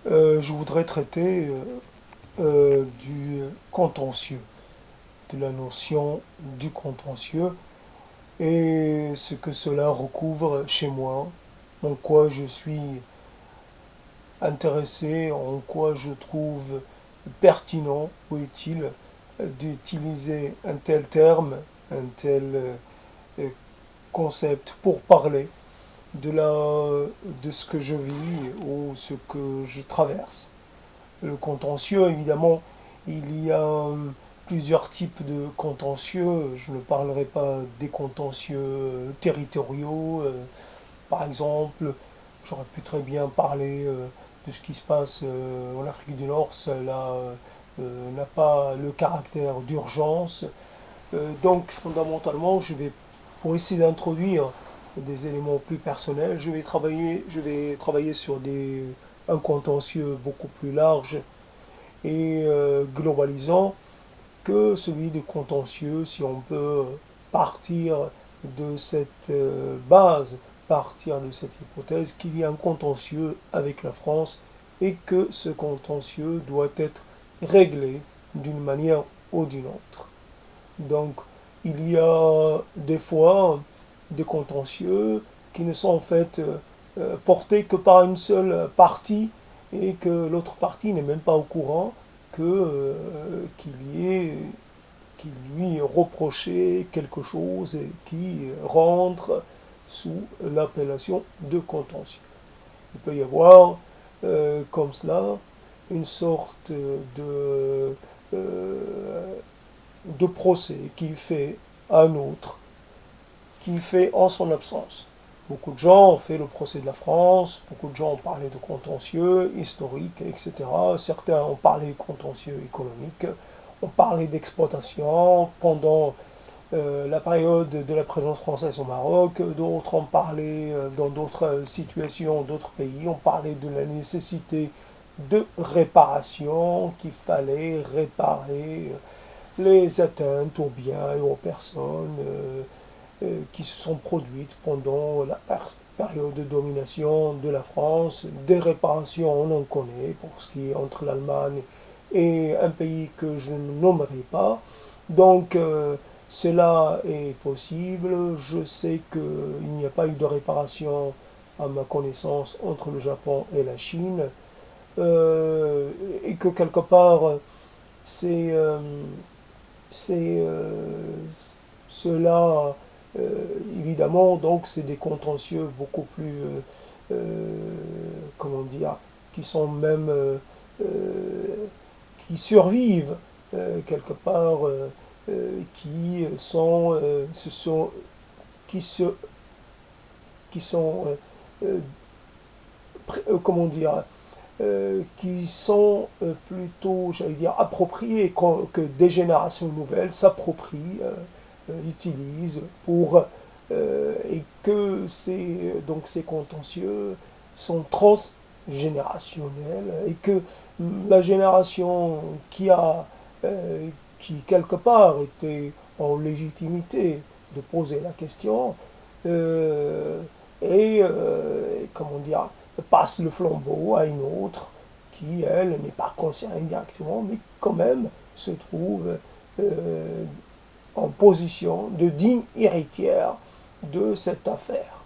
Je voudrais traiter du contentieux, de la notion du contentieux et ce que cela recouvre chez moi, en quoi je suis intéressé, en quoi je trouve pertinent ou utile d'utiliser un tel terme, un tel concept pour parler de ce que je vis ou ce que je traverse. Le contentieux, évidemment, il y a plusieurs types de contentieux. Je ne parlerai pas des contentieux territoriaux. Par exemple, j'aurais pu très bien parler de ce qui se passe en Afrique du Nord. Cela n'a pas le caractère d'urgence. Donc, fondamentalement, pour essayer d'introduire des éléments plus personnels, je vais travailler sur un contentieux beaucoup plus large et globalisant que celui du contentieux, si on peut partir de cette base, partir de cette hypothèse qu'il y a un contentieux avec la France et que ce contentieux doit être réglé d'une manière ou d'une autre. Donc, il y a des fois des contentieux qui ne sont en fait portés que par une seule partie et que l'autre partie n'est même pas au courant qu'il y ait qui lui reproché quelque chose et qui rentre sous l'appellation de contentieux. Il peut y avoir comme cela une sorte de procès qui fait un autre, qui fait en son absence. Beaucoup de gens ont fait le procès de la France, beaucoup de gens ont parlé de contentieux historique, etc. Certains ont parlé de contentieux économique, ont parlé d'exploitation pendant la période de la présence française au Maroc, d'autres ont parlé dans d'autres situations, d'autres pays, ont parlé de la nécessité de réparation, qu'il fallait réparer les atteintes aux biens et aux personnes qui se sont produites pendant la période de domination de la France. Des réparations, on en connaît pour ce qui est entre l'Allemagne et un pays que je ne nommerai pas. Donc, cela est possible. Je sais qu'il n'y a pas eu de réparation, à ma connaissance, entre le Japon et la Chine. Et que quelque part, c'est c'est cela, évidemment, donc c'est des contentieux beaucoup plus, comment dire, qui sont même, qui survivent quelque part, qui sont, qui se, qui sont, comment dire, qui sont plutôt, j'allais dire, appropriés, que des générations nouvelles s'approprient, utilisent pour, et que donc ces contentieux sont transgénérationnels et que la génération qui quelque part était en légitimité de poser la question, euh, comment dire, passe le flambeau à une autre qui, elle, n'est pas concernée directement, mais quand même se trouve euh, en position de digne héritière de cette affaire.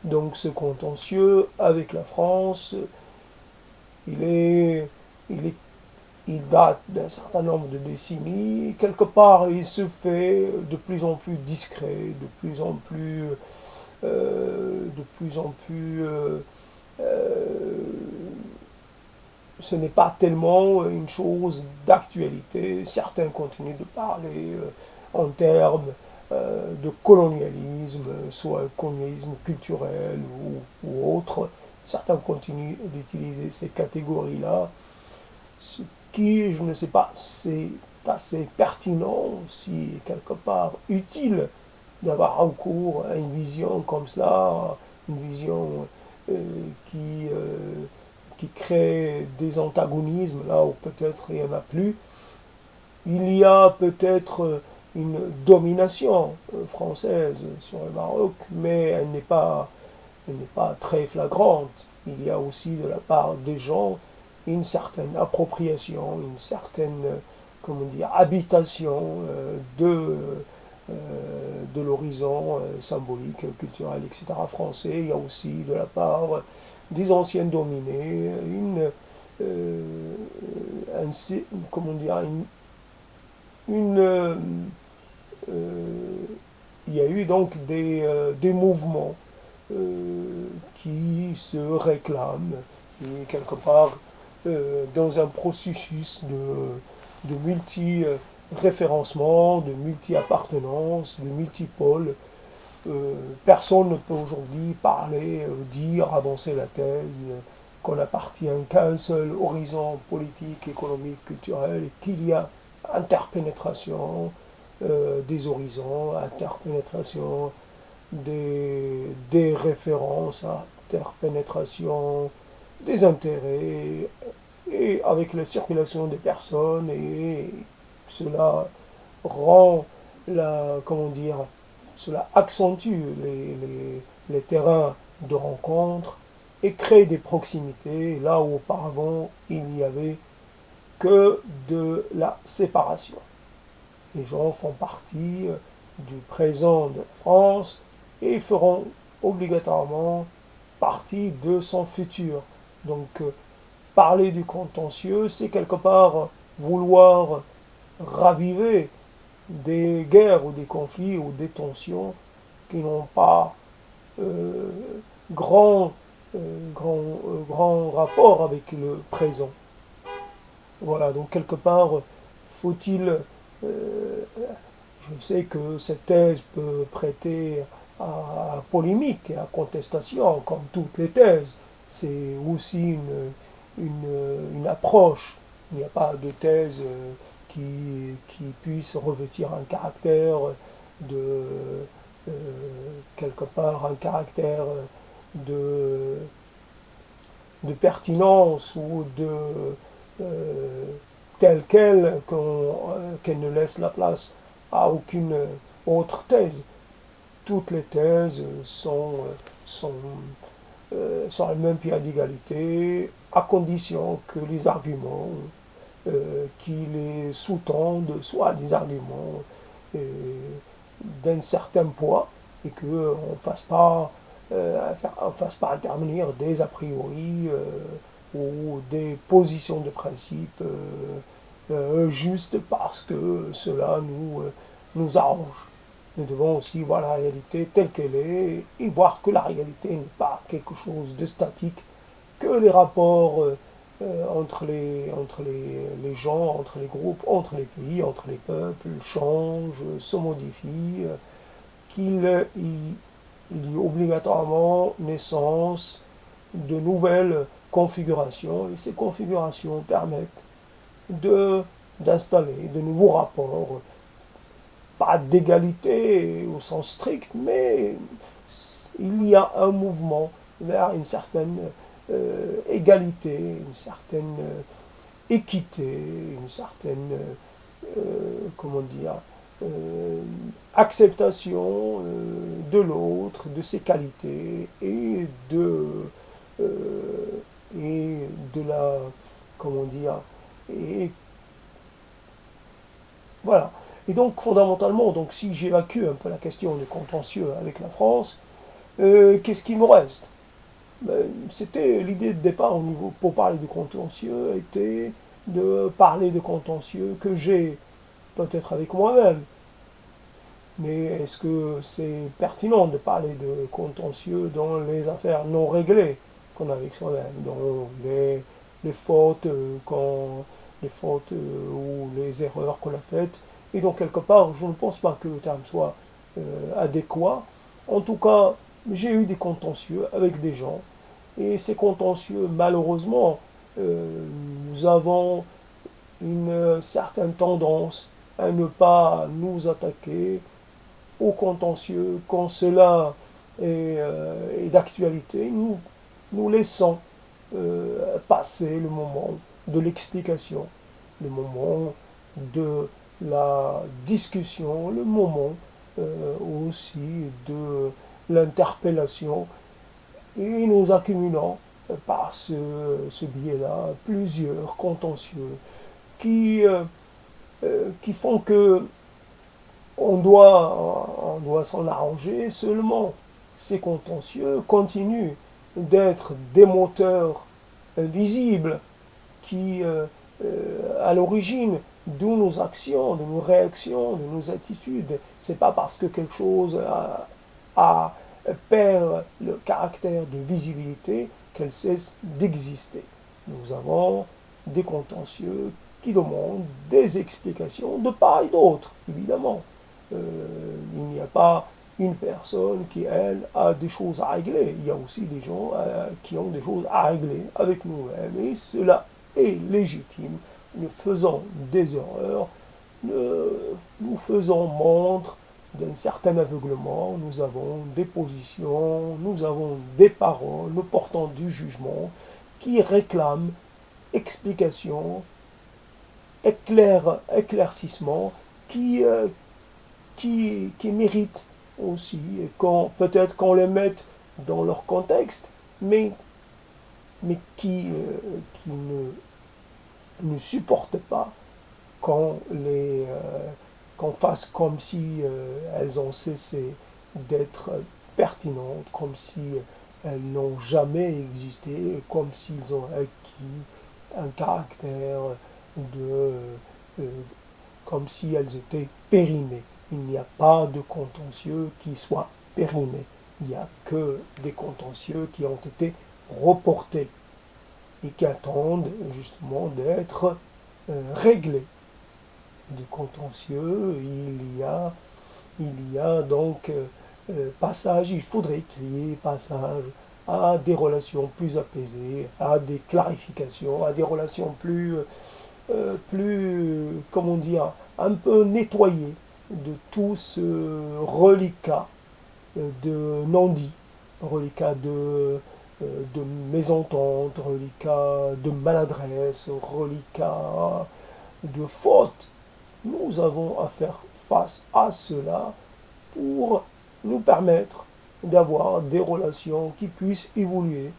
Donc ce contentieux avec la France, il est, il est il date d'un certain nombre de décennies. Quelque part, il se fait de plus en plus discret, de plus en plus ce n'est pas tellement une chose d'actualité. Certains continuent de parler en termes de colonialisme, soit colonialisme culturel ou autre. Certains continuent d'utiliser ces catégories-là, ce qui, je ne sais pas, c'est assez pertinent, si quelque part utile, d'avoir recours à une vision comme cela, une vision euh, qui, euh, qui crée des antagonismes là où peut-être il n'y en a plus. Il y a peut-être une domination française sur le Maroc, mais elle n'est pas très flagrante. Il y a aussi de la part des gens une certaine appropriation, une certaine, comment dire, habitation de l'horizon symbolique, culturel, etc. français. Il y a aussi de la part des anciennes dominés comment dire, il y a eu donc des mouvements qui se réclament et quelque part dans un processus de multi-référencement, de multi-appartenance, de multi-pôles. Personne ne peut aujourd'hui parler, dire, avancer la thèse qu'on n'appartient qu'à un seul horizon politique, économique, culturel, et qu'il y a interpénétration des horizons, interpénétration des références, interpénétration des intérêts, et avec la circulation des personnes, et cela rend comment dire, cela accentue les terrains de rencontre et crée des proximités là où auparavant il n'y avait que de la séparation. Les gens font partie du présent de la France et feront obligatoirement partie de son futur. Donc parler du contentieux, c'est quelque part vouloir raviver des guerres ou des conflits ou des tensions qui n'ont pas grand, grand rapport avec le présent. Voilà, donc quelque part, faut-il... je sais que cette thèse peut prêter à polémique et à contestation, comme toutes les thèses. C'est aussi une approche. Il n'y a pas de thèse qui puisse revêtir un caractère de quelque part un caractère de, de pertinence ou de telle qu'elle ne laisse la place à aucune autre thèse. Toutes les thèses sont sur le même pied d'égalité, à condition que les arguments qui les sous-tendent soient des arguments d'un certain poids et qu'on ne fasse pas intervenir des a priori ou des positions de principe juste parce que cela nous arrange. Nous devons aussi voir la réalité telle qu'elle est et voir que la réalité n'est pas quelque chose de statique, que les rapports entre les gens, entre les groupes, entre les pays, entre les peuples changent, se modifient, qu'il y ait obligatoirement naissance de nouvelles configurations, et ces configurations permettent d'installer de nouveaux rapports, pas d'égalité au sens strict, mais il y a un mouvement vers une certaine égalité, une certaine équité, une certaine, comment dire, acceptation de l'autre, de ses qualités et de la, comment dire, et voilà. Et donc fondamentalement, donc si j'évacue un peu la question du contentieux avec la France, qu'est-ce qui me reste? C'était l'idée de départ au niveau, pour parler du contentieux, était de parler de contentieux que j'ai peut-être avec moi-même. Mais est-ce que c'est pertinent de parler de contentieux dans les affaires non réglées qu'on a avec soi-même, dans les fautes, les fautes ou les erreurs qu'on a faites? Et donc quelque part, je ne pense pas que le terme soit adéquat. En tout cas, j'ai eu des contentieux avec des gens. Et ces contentieux, malheureusement, nous avons une certaine tendance à ne pas nous attaquer au contentieux quand cela est d'actualité. Nous laissons passer le moment de l'explication, le moment de la discussion, le moment aussi de l'interpellation, et nous accumulons par ce biais-là plusieurs contentieux qui font que on doit s'en arranger. Seulement ces contentieux continuent d'être des moteurs invisibles qui, à l'origine de nos actions, de nos réactions, de nos attitudes. C'est pas parce que quelque chose perd le caractère de visibilité qu'elle cesse d'exister. Nous avons des contentieux qui demandent des explications de part et d'autre, évidemment. Il n'y a pas une personne qui, elle, a des choses à régler. Il y a aussi des gens qui ont des choses à régler avec nous-mêmes. Et cela est légitime. Nous faisons des erreurs, nous faisons montre d'un certain aveuglement, nous avons des positions, nous avons des paroles, nous portons du jugement qui réclament explication, éclaircissement, qui méritent aussi, peut-être qu'on les mette dans leur contexte, mais qui ne supportent pas qu'on fasse comme si elles ont cessé d'être pertinentes, comme si elles n'ont jamais existé, comme s'ils ont acquis un caractère de, euh, comme si elles étaient périmées. Il n'y a pas de contentieux qui soit périmé. Il n'y a que des contentieux qui ont été reportés et qui attendent justement d'être réglés. Du contentieux, il y a donc passage, il faudrait qu'il y ait passage à des relations plus apaisées, à des clarifications, à des relations comment dire, un peu nettoyées de tout ce reliquat de non-dit, reliquat de mésentente, reliquat de maladresse, reliquat de faute. Nous avons à faire face à cela pour nous permettre d'avoir des relations qui puissent évoluer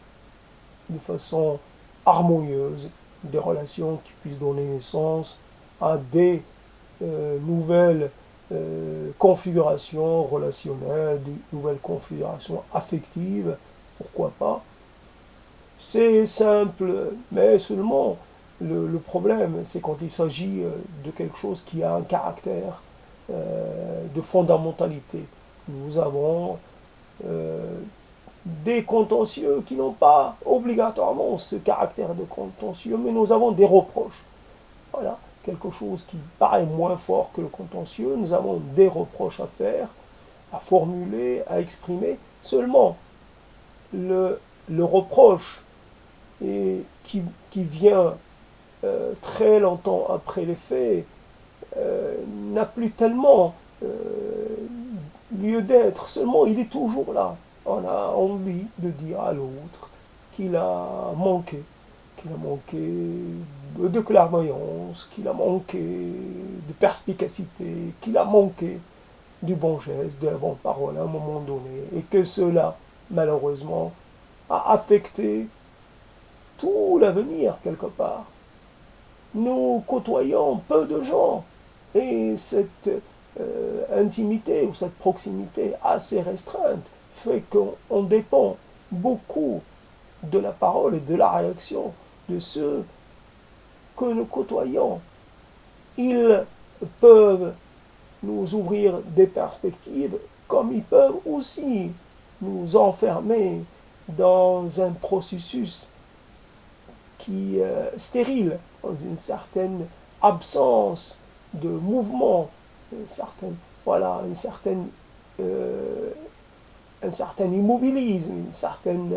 de façon harmonieuse, des relations qui puissent donner naissance à des nouvelles configurations relationnelles, des nouvelles configurations affectives, pourquoi pas. C'est simple, mais seulement le problème, c'est quand il s'agit de quelque chose qui a un caractère de fondamentalité. Nous avons des contentieux qui n'ont pas obligatoirement ce caractère de contentieux, mais nous avons des reproches. Voilà, quelque chose qui paraît moins fort que le contentieux, nous avons des reproches à faire, à formuler, à exprimer. Seulement, le reproche qui vient très longtemps après les faits n'a plus tellement lieu d'être, seulement il est toujours là. On a envie de dire à l'autre qu'il a manqué de clairvoyance, qu'il a manqué de perspicacité, qu'il a manqué du bon geste, de la bonne parole à un moment donné, et que cela, malheureusement, a affecté tout l'avenir quelque part. Nous côtoyons peu de gens, et cette intimité ou cette proximité assez restreinte fait qu'on dépend beaucoup de la parole et de la réaction de ceux que nous côtoyons. Ils peuvent nous ouvrir des perspectives comme ils peuvent aussi nous enfermer dans un processus qui est stérile, dans une certaine absence de mouvement, un certain immobilisme, une certaine,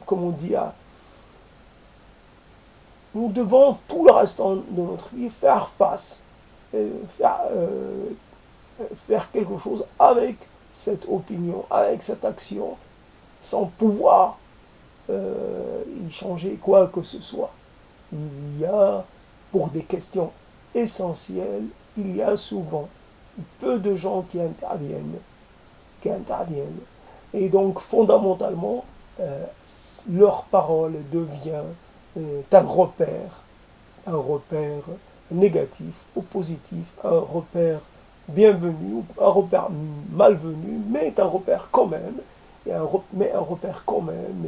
comment dire, nous devons tout le restant de notre vie faire face, faire quelque chose avec cette opinion, avec cette action, sans pouvoir y changer quoi que ce soit. Il y a, pour des questions essentielles, il y a souvent peu de gens qui interviennent. Et donc, fondamentalement, leur parole devient un repère négatif ou positif, un repère bienvenu ou un repère malvenu, mais un repère quand même, mais un repère quand même,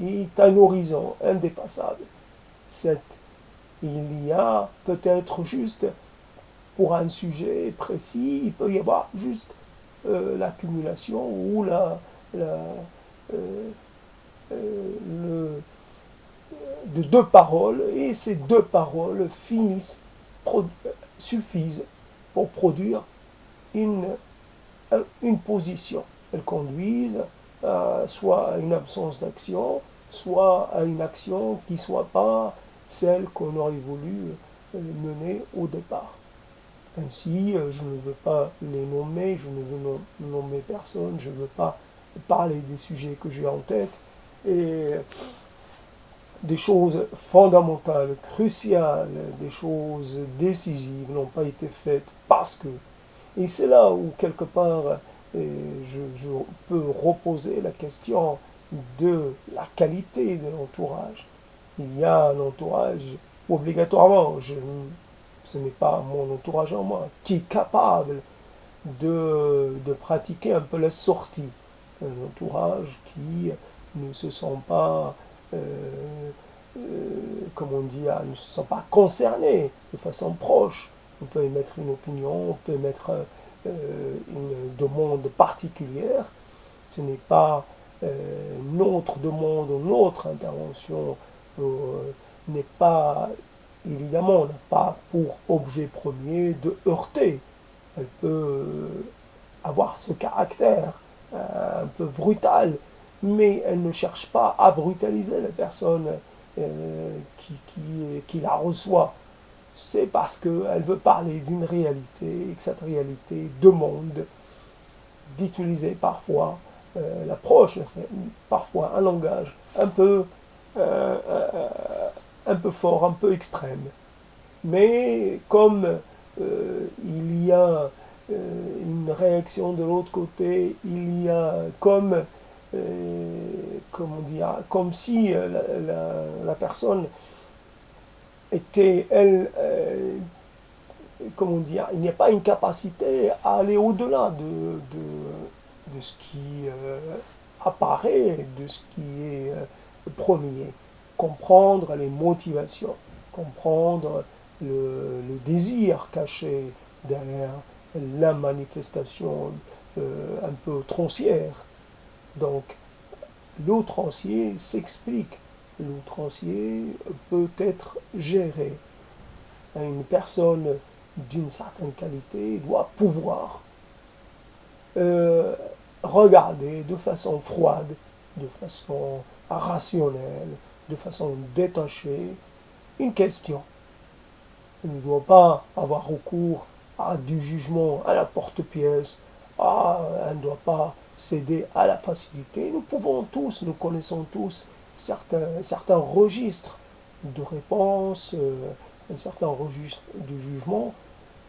est un horizon indépassable. Il y a peut-être juste, pour un sujet précis, il peut y avoir juste l'accumulation ou la, euh, le, de deux paroles, et ces deux paroles suffisent pour produire une, une position. Elles conduisent soit à une absence d'action, soit à une action qui ne soit pas celle qu'on aurait voulu mener au départ. Ainsi, je ne veux pas les nommer, je ne veux nommer personne, je ne veux pas parler des sujets que j'ai en tête, et des choses fondamentales, cruciales, des choses décisives n'ont pas été faites parce que. Et c'est là où, quelque part, je peux reposer la question de la qualité de l'entourage. Il y a un entourage, obligatoirement, ce n'est pas mon entourage en moi, qui est capable de pratiquer un peu la sortie. Un entourage qui ne se sent pas, comme on dit, ne se sent pas concerné de façon proche. On peut émettre une opinion, on peut émettre une demande particulière. Ce n'est pas notre demande ou notre intervention n'est pas, évidemment, n'a pas pour objet premier de heurter. Elle peut avoir ce caractère un peu brutal, mais elle ne cherche pas à brutaliser la personne qui la reçoit. C'est parce qu'elle veut parler d'une réalité et que cette réalité demande d'utiliser parfois l'approche, parfois un langage euh, euh, un peu fort, un peu extrême. Mais comme il y a une réaction de l'autre côté, il y a comment dire, comme si la personne était, elle, comment dire, il n'y a pas une capacité à aller au-delà de ce qui apparaît, de ce qui est premier. Comprendre les motivations, comprendre le désir caché derrière la manifestation un peu troncière. Donc, l'outrancier s'explique. L'outrancier peut être géré. Une personne d'une certaine qualité doit pouvoir euh, regarder de façon froide, de façon rationnelle, de façon détachée, une question. Elle ne doit pas avoir recours à du jugement à la porte-pièce, elle ne doit pas céder à la facilité. Nous pouvons tous, nous connaissons tous certains registres de réponse, un certain registre de jugement.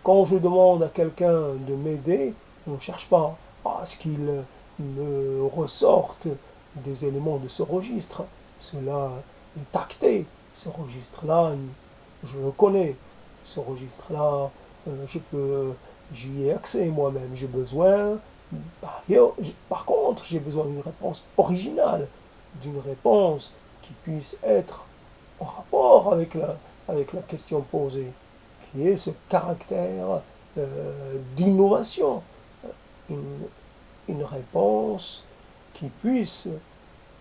Quand je demande à quelqu'un de m'aider, on ne cherche pas à ce qu'il me ressorte des éléments de ce registre. Cela est acté. Ce registre-là, je le connais. Ce registre-là, j'y ai accès moi-même. J'ai besoin, par contre, j'ai besoin d'une réponse originale, d'une réponse qui puisse être en rapport avec la question posée, qui est ce caractère d'innovation, une, une réponse qui puisse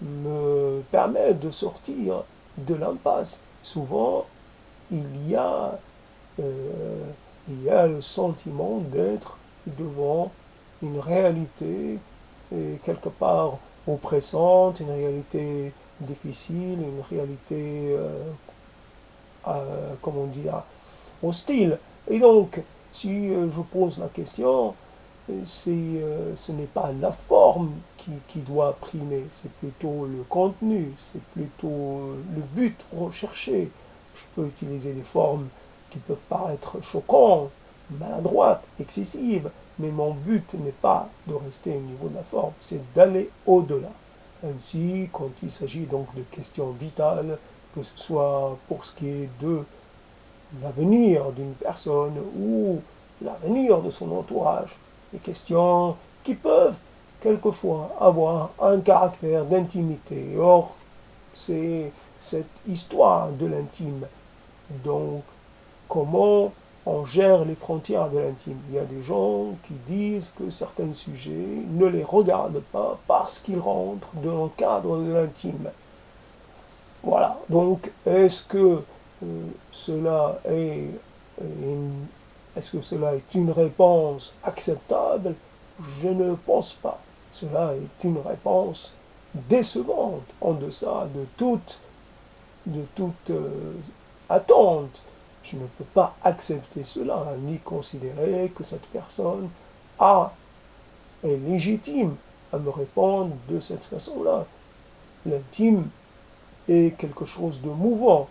me permettre de sortir de l'impasse. Souvent, il y a, euh, il y a le sentiment d'être devant une réalité quelque part oppressante, une réalité difficile, une réalité, comment dire, hostile. Et donc, si je pose la question, ce n'est pas la forme qui doit primer, c'est plutôt le contenu, c'est plutôt le but recherché. Je peux utiliser les formes qui peuvent paraître choquantes, maladroites, excessives, mais mon but n'est pas de rester au niveau de la forme, c'est d'aller au-delà. Ainsi, quand il s'agit donc de questions vitales, que ce soit pour ce qui est de l'avenir d'une personne ou l'avenir de son entourage, des questions qui peuvent quelquefois avoir un caractère d'intimité. Or, c'est cette histoire de l'intime. Donc, comment on gère les frontières de l'intime? Il y a des gens qui disent que certains sujets ne les regardent pas parce qu'ils rentrent dans le cadre de l'intime. Voilà, donc cela est une, est-ce que cela est une réponse acceptable? Je ne pense pas. Cela est une réponse décevante, en deçà de toute attente. Je ne peux pas accepter cela, ni considérer que cette personne est légitime à me répondre de cette façon-là. L'intime est quelque chose de mouvant.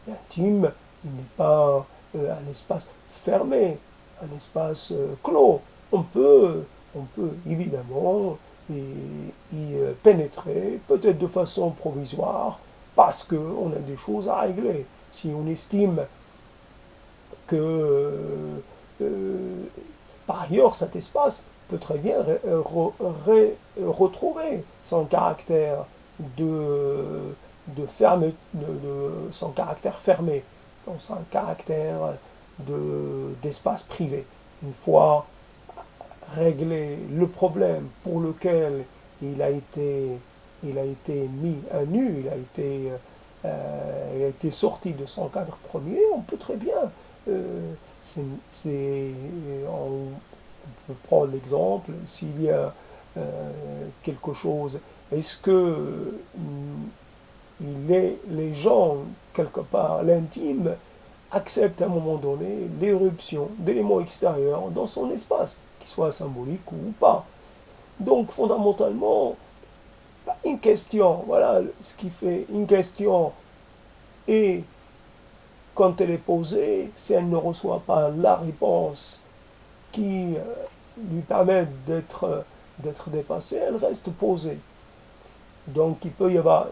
L'intime, il n'est pas un espace fermé, un espace clos. On peut évidemment y pénétrer, peut-être de façon provisoire, parce qu'on a des choses à régler. Si on estime que, par ailleurs, cet espace peut très bien retrouver son caractère son caractère fermé, donc son caractère d'espace privé. Une fois réglé le problème pour lequel il a été mis à nu, il a été sorti de son cadre premier, on peut très bien, on peut prendre l'exemple, s'il y a quelque chose, est-ce que les gens, quelque part, l'intime, acceptent à un moment donné l'éruption d'éléments extérieurs dans son espace, qu'ils soient symboliques ou pas. Donc, fondamentalement, une question, voilà ce qui fait une question, et quand elle est posée, si elle ne reçoit pas la réponse qui lui permet d'être dépassée, elle reste posée. Donc, il peut y avoir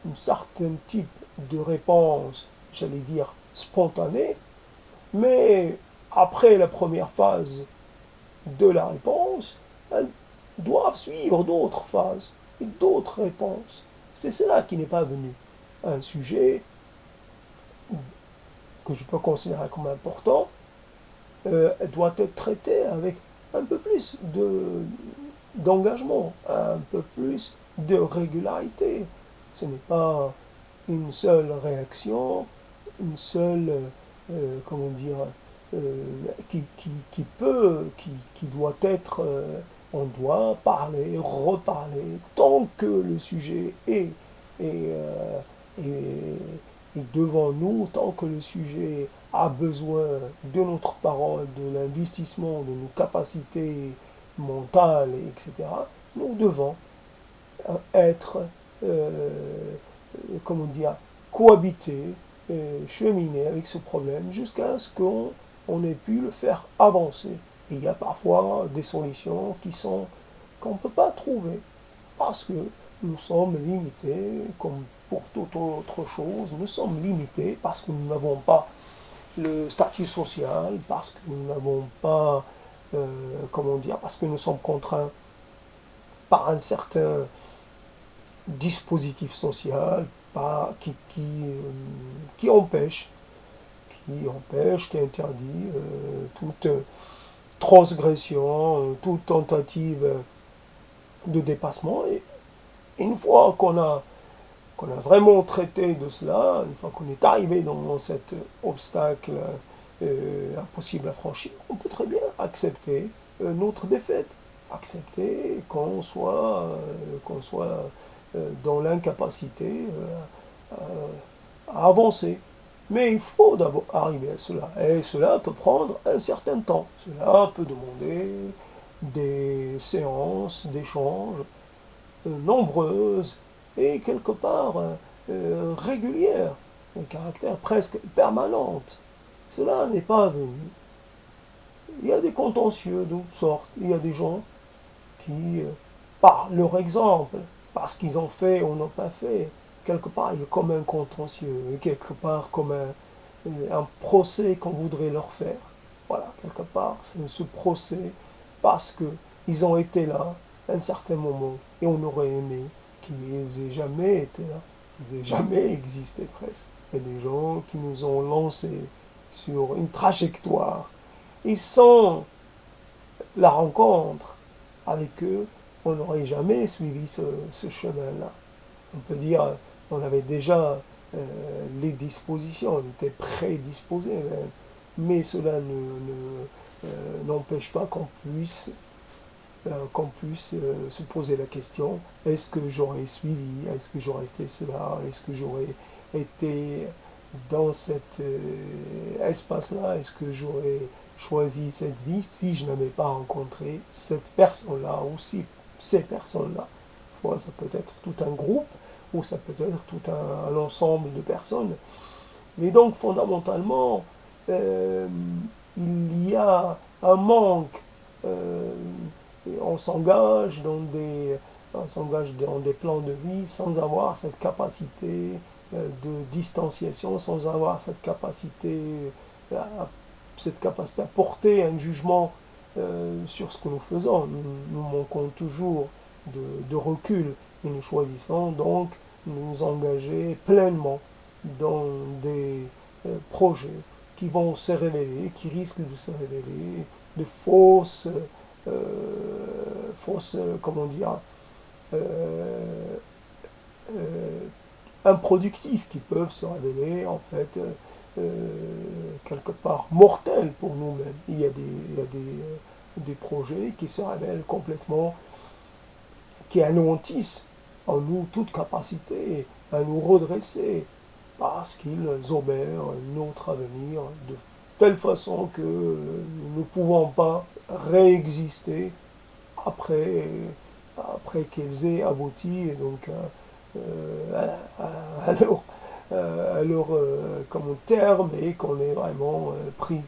un certain type de réponse, j'allais dire, spontanée, mais après la première phase de la réponse, elles doivent suivre d'autres phases et d'autres réponses. C'est cela qui n'est pas venu. Un sujet que je peux considérer comme important doit être traité avec un peu plus d'engagement, un peu plus de régularité. Ce n'est pas une seule réaction, une seule, comment dire, qui doit être, on doit parler, reparler, tant que le sujet est devant nous, tant que le sujet a besoin de notre parole, de l'investissement, de nos capacités mentales, etc., nous devons être, comment dire, cohabiter, cheminer avec ce problème jusqu'à ce qu'on ait pu le faire avancer. Et il y a parfois des solutions qu'on ne peut pas trouver parce que nous sommes limités, comme pour toute autre chose, nous sommes limités parce que nous n'avons pas le statut social, parce que nous n'avons pas, comment dire, parce que nous sommes contraints par un certain dispositif social qui empêche, qui interdit toute transgression, toute tentative de dépassement. Et une fois qu'on a vraiment traité de cela, une fois qu'on est arrivé dans cet obstacle impossible à franchir, on peut très bien accepter notre défaite, accepter qu'on soit dans l'incapacité à avancer. Mais il faut d'abord arriver à cela. Et cela peut prendre un certain temps. Cela peut demander des séances d'échange nombreuses et quelque part régulières, un caractère presque permanent. Cela n'est pas venu. Il y a des contentieux de toutes sortes. Il y a des gens qui, par leur exemple, parce qu'ils ont fait ou n'ont pas fait, quelque part, il y a comme un contentieux, quelque part, comme un procès qu'on voudrait leur faire. Voilà, quelque part, c'est ce procès, parce qu'ils ont été là à un certain moment, et on aurait aimé qu'ils aient jamais été là, qu'ils aient jamais existé presque. Il y a des gens qui nous ont lancés sur une trajectoire, et sans la rencontre avec eux, on n'aurait jamais suivi ce chemin-là. On peut dire, on avait déjà les dispositions, on était prédisposé même, mais cela n'empêche pas qu'on puisse se poser la question, est-ce que j'aurais suivi, est-ce que j'aurais fait cela, est-ce que j'aurais été dans cet espace-là, est-ce que j'aurais choisi cette vie si je n'avais pas rencontré cette personne-là ou si ces personnes-là. Ça peut être tout un groupe ou ça peut être tout un ensemble de personnes. Mais donc fondamentalement, il y a un manque. euh, on s'engage dans des plans de vie sans avoir cette capacité de distanciation, sans avoir cette capacité à porter un jugement sur ce que nous faisons. Nous manquons toujours de recul et nous choisissons donc de nous engager pleinement dans des projets qui vont se révéler, qui risquent de se révéler de comment dire, euh, euh, improductifs qui peuvent se révéler en fait quelque part mortels pour nous-mêmes. Il y a des projets qui se révèlent complètement, qui anéantissent en nous toute capacité à nous redresser parce qu'ils obèrent notre avenir de telle façon que nous ne pouvons pas réexister après, après qu'ils aient abouti et donc à leur comme terme et qu'on ait vraiment pris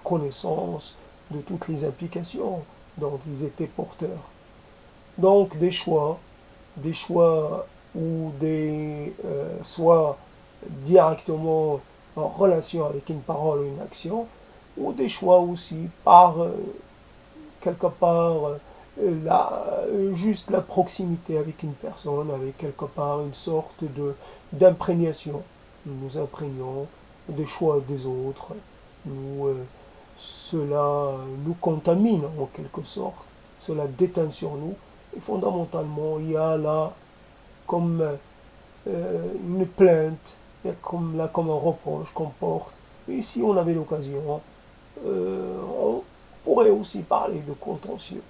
connaissance de toutes les implications dont ils étaient porteurs. Donc des choix ou soit directement en relation avec une parole ou une action, ou des choix aussi par quelque part juste la proximité avec une personne, avec quelque part une sorte d'imprégnation. Nous nous imprégnons des choix des autres. Cela nous contamine en quelque sorte. Cela déteint sur nous. Et fondamentalement, il y a là comme une plainte, il y a comme un reproche qu'on porte. Et si on avait l'occasion, on pourrait aussi parler de contentieux.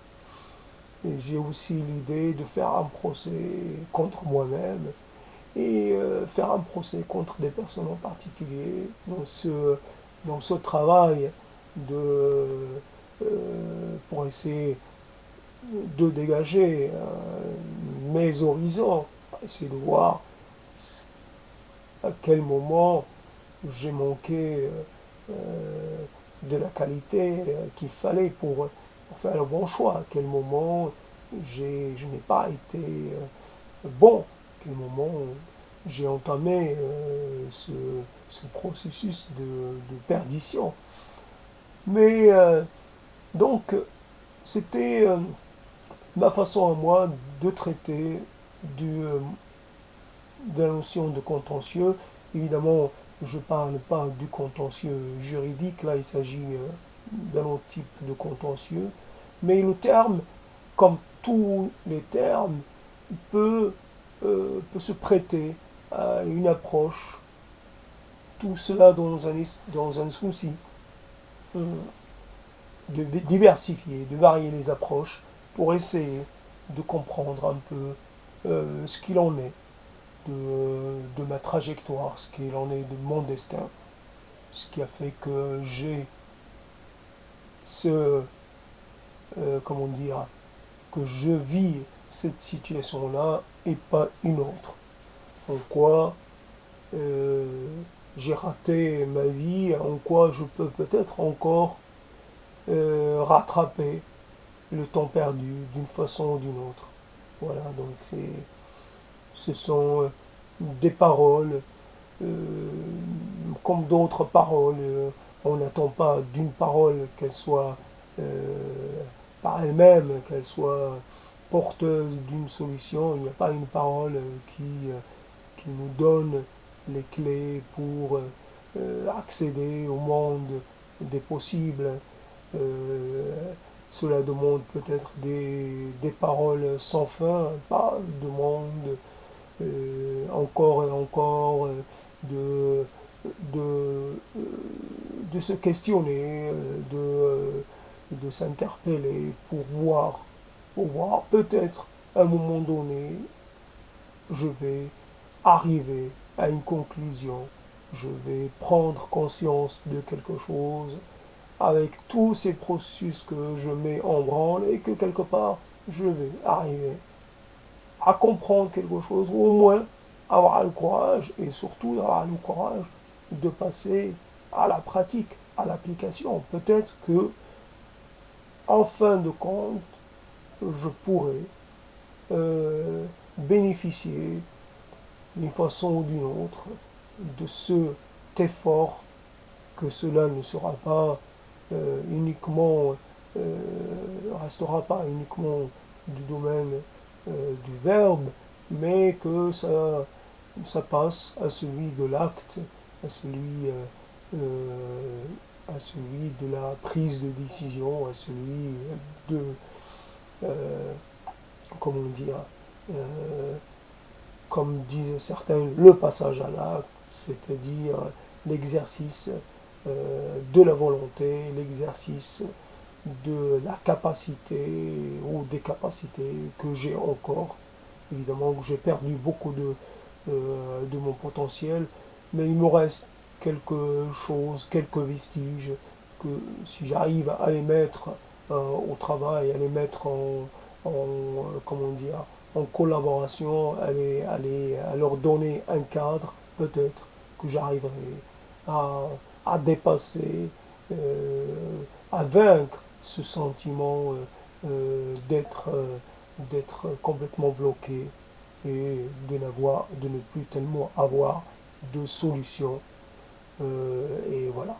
Et j'ai aussi l'idée de faire un procès contre moi-même et faire un procès contre des personnes en particulier dans ce travail pour essayer de dégager mes horizons, essayer de voir à quel moment j'ai manqué de la qualité qu'il fallait pour faire le bon choix, à quel moment je n'ai pas été bon, à quel moment j'ai entamé ce processus de perdition. Mais donc, c'était ma façon à moi de traiter de la notion de contentieux. Évidemment, je ne parle pas du contentieux juridique, là il s'agit d'un autre type de contentieux, mais le terme, comme tous les termes, peut se prêter à une approche, tout cela dans un souci de diversifier, de varier les approches pour essayer de comprendre un peu ce qu'il en est de ma trajectoire, ce qu'il en est de mon destin, ce qui a fait que j'ai comment dire, que je vis cette situation-là et pas une autre. En quoi j'ai raté ma vie, en quoi je peux peut-être encore rattraper le temps perdu d'une façon ou d'une autre. Voilà, donc ce sont des paroles euh, comme d'autres paroles. On n'attend pas d'une parole qu'elle soit par elle-même, qu'elle soit porteuse d'une solution. Il n'y a pas une parole qui nous donne les clés pour accéder au monde des possibles. Euh, Cela demande peut-être des paroles sans fin, pas demande encore et encore de, de, de se questionner, de s'interpeller pour voir peut-être à un moment donné, je vais arriver à une conclusion, je vais prendre conscience de quelque chose avec tous ces processus que je mets en branle et que quelque part je vais arriver à comprendre quelque chose, ou au moins avoir le courage, et surtout avoir le courage de passer à la pratique, à l'application. Peut-être que, en fin de compte, je pourrais bénéficier d'une façon ou d'une autre de cet effort, que cela ne sera pas uniquement, restera pas uniquement du domaine du verbe, mais que ça passe à celui de l'acte, à celui, à celui de la prise de décision, à celui de, euh, comment dire, euh, comme disent certains, le passage à l'acte, c'est-à-dire l'exercice de la volonté, l'exercice de la capacité ou des capacités que j'ai encore. Évidemment que j'ai perdu beaucoup de mon potentiel, mais il me reste quelque chose, quelques vestiges que si j'arrive à les mettre au travail, à les mettre comment dire, en collaboration, à leur donner un cadre, peut-être que j'arriverai à, à dépasser, à vaincre ce sentiment d'être complètement bloqué et de ne plus tellement avoir de solution. Et voilà.